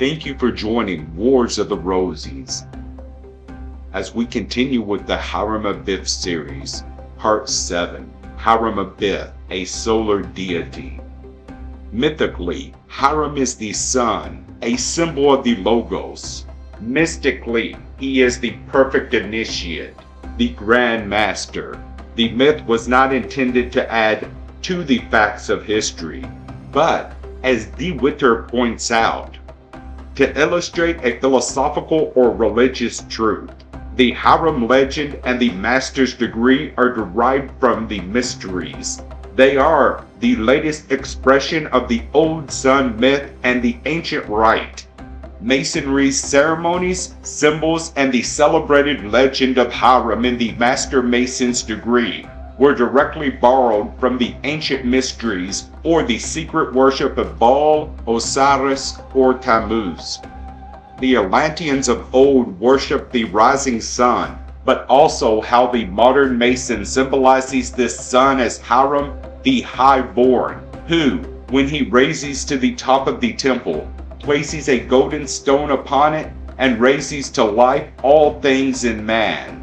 Thank you for joining Wars of the Rosies as we continue with the Hiram Abiff Series, Part 7, Hiram Abiff, a solar deity. Mythically, Hiram is the sun, a symbol of the Logos. Mystically, he is the perfect initiate, the Grand Master. The myth was not intended to add to the facts of history, but, as De Witter points out, to illustrate a philosophical or religious truth. The Hiram legend and the master's degree are derived from the mysteries. They are the latest expression of the old sun myth and the ancient rite. Masonry's ceremonies, symbols, and the celebrated legend of Hiram in the Master Mason's degree were directly borrowed from the ancient mysteries or the secret worship of Baal, Osiris, or Tammuz. The Atlanteans of old worshipped the rising sun, but also how the modern Mason symbolizes this sun as Hiram, the highborn, who, when he raises to the top of the temple, places a golden stone upon it and raises to life all things in man.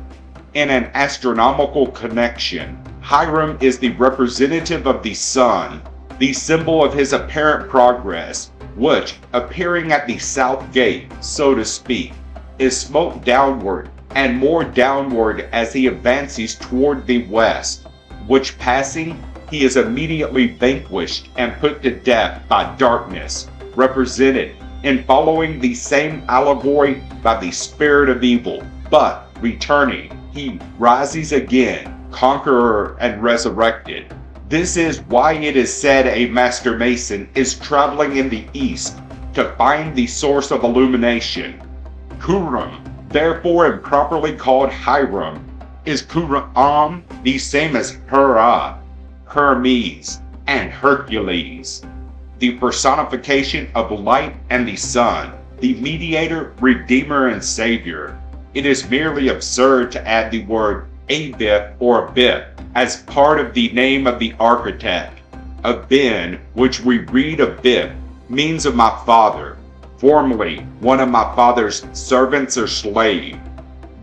In an astronomical connection, Hiram is the representative of the sun, the symbol of his apparent progress, which, appearing at the south gate, so to speak, is smote downward and more downward as he advances toward the west, which passing, he is immediately vanquished and put to death by darkness, represented in following the same allegory by the spirit of evil, but returning, he rises again, conqueror and resurrected. This is why it is said a Master Mason is traveling in the east to find the source of illumination. Kuram, therefore improperly called Hiram, is Kuram the same as Hera, Hermes, and Hercules, the personification of light and the sun, the mediator, redeemer, and savior. It is merely absurd to add the word Abiff or Abiff as part of the name of the architect. Abin, which we read Abiff, means of my father, formerly one of my father's servants or slave.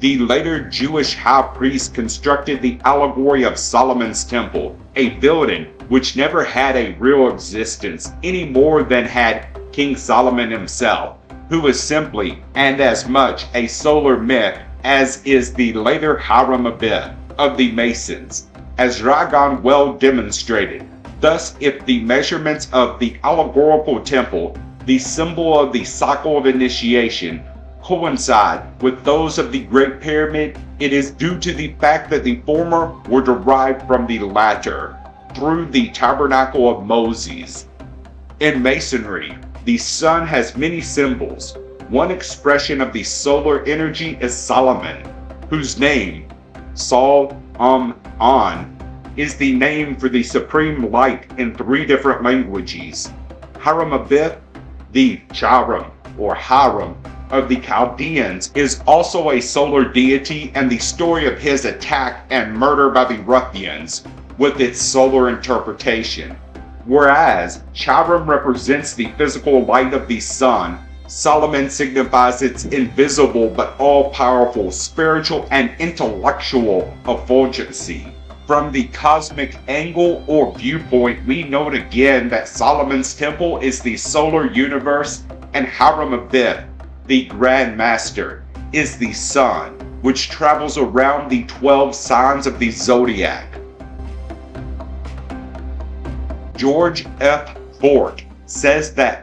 The later Jewish high priest constructed the allegory of Solomon's temple, a building which never had a real existence any more than had King Solomon himself, who was simply and as much a solar myth as is the later Hiram Abiff of the Masons, as Ragon well demonstrated. Thus, if the measurements of the allegorical temple, the symbol of the cycle of initiation, coincide with those of the Great Pyramid, it is due to the fact that the former were derived from the latter, through the Tabernacle of Moses. In Masonry, the sun has many symbols. One expression of the solar energy is Solomon, whose name, Sol-Am-On, is the name for the supreme light in 3 different languages. Hiram Abiff, the Chiram or Hiram of the Chaldeans, is also a solar deity, and the story of his attack and murder by the ruffians with its solar interpretation. Whereas Chiram represents the physical light of the sun, Solomon signifies its invisible but all-powerful spiritual and intellectual effulgency. From the cosmic angle or viewpoint, we note again that Solomon's temple is the solar universe and Hiram Abiff, the Grand Master, is the sun, which travels around the 12 signs of the zodiac. George F. Fort says that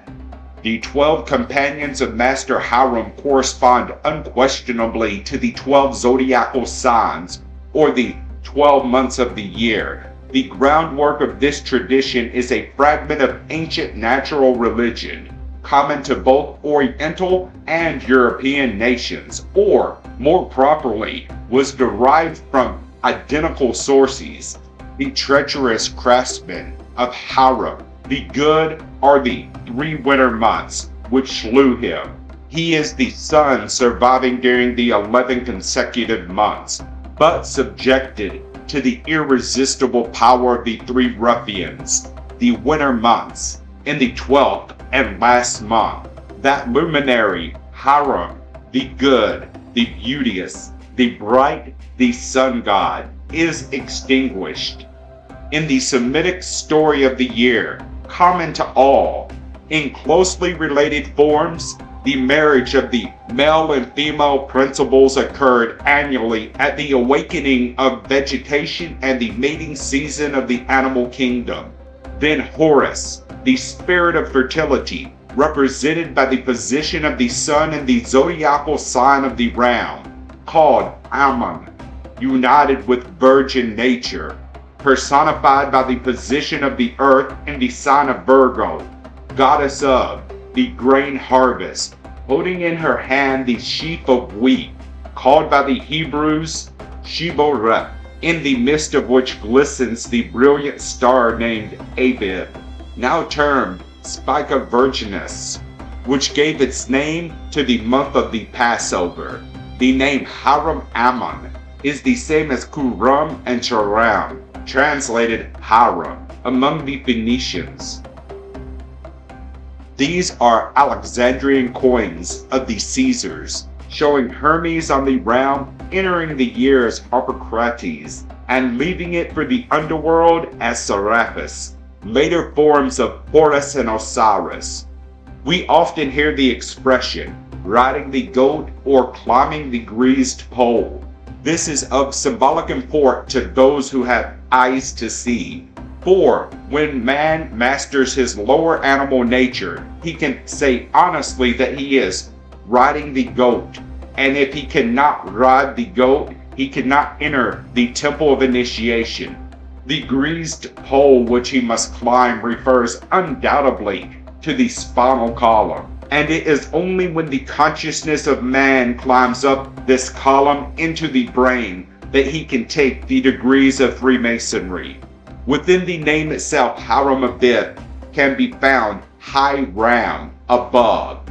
the 12 Companions of Master Hiram correspond unquestionably to the 12 zodiacal signs, or the 12 months of the year. The groundwork of this tradition is a fragment of ancient natural religion, common to both Oriental and European nations, or, more properly, was derived from identical sources. The treacherous Craftsmen of Hiram, the good are the 3 winter months which slew him. He is the sun surviving during the 11 consecutive months, but subjected to the irresistible power of the 3 ruffians, the winter months, in the 12th and last month. that luminary, Hiram, the good, the beauteous, the bright, the sun god, is extinguished. In the Semitic story of the year, common to all, in closely related forms, the marriage of the male and female principles occurred annually at the awakening of vegetation and the mating season of the animal kingdom. Then Horus, the spirit of fertility, represented by the position of the sun in the zodiacal sign of the round, called Ammon, united with virgin nature, personified by the position of the earth in the sign of Virgo, goddess of the grain harvest, holding in her hand the sheaf of wheat, called by the Hebrews Sheboreh, in the midst of which glistens the brilliant star named Abiff, now termed Spica Virginis, which gave its name to the month of the Passover. The name Hiram Ammon is the same as Kuram and Charam, translated Hiram, among the Phoenicians. These are Alexandrian coins of the Caesars, showing Hermes on the round entering the year as Harpocrates and leaving it for the underworld as Serapis, later forms of Horus and Osiris. We often hear the expression, riding the goat or climbing the greased pole. This is of symbolic import to those who have eyes to see. For when man masters his lower animal nature, he can say honestly that he is riding the goat. And if he cannot ride the goat, he cannot enter the temple of initiation. The greased pole which he must climb refers undoubtedly to the spinal column. And it is only when the consciousness of man climbs up this column into the brain that he can take the degrees of Freemasonry. Within the name itself, Hiram Abiff, can be found Hiram, above,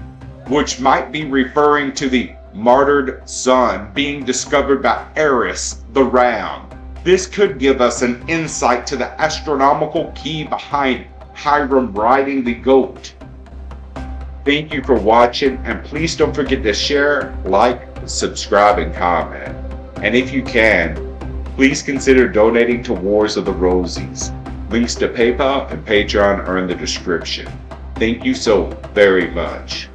which might be referring to the martyred sun being discovered by Eris the round. This could give us an insight to the astronomical key behind Hiram riding the goat. Thank you for watching, and please don't forget to share, like, subscribe, and comment. And if you can, please consider donating to Wars of the Rosies. Links to PayPal and Patreon are in the description. Thank you so very much.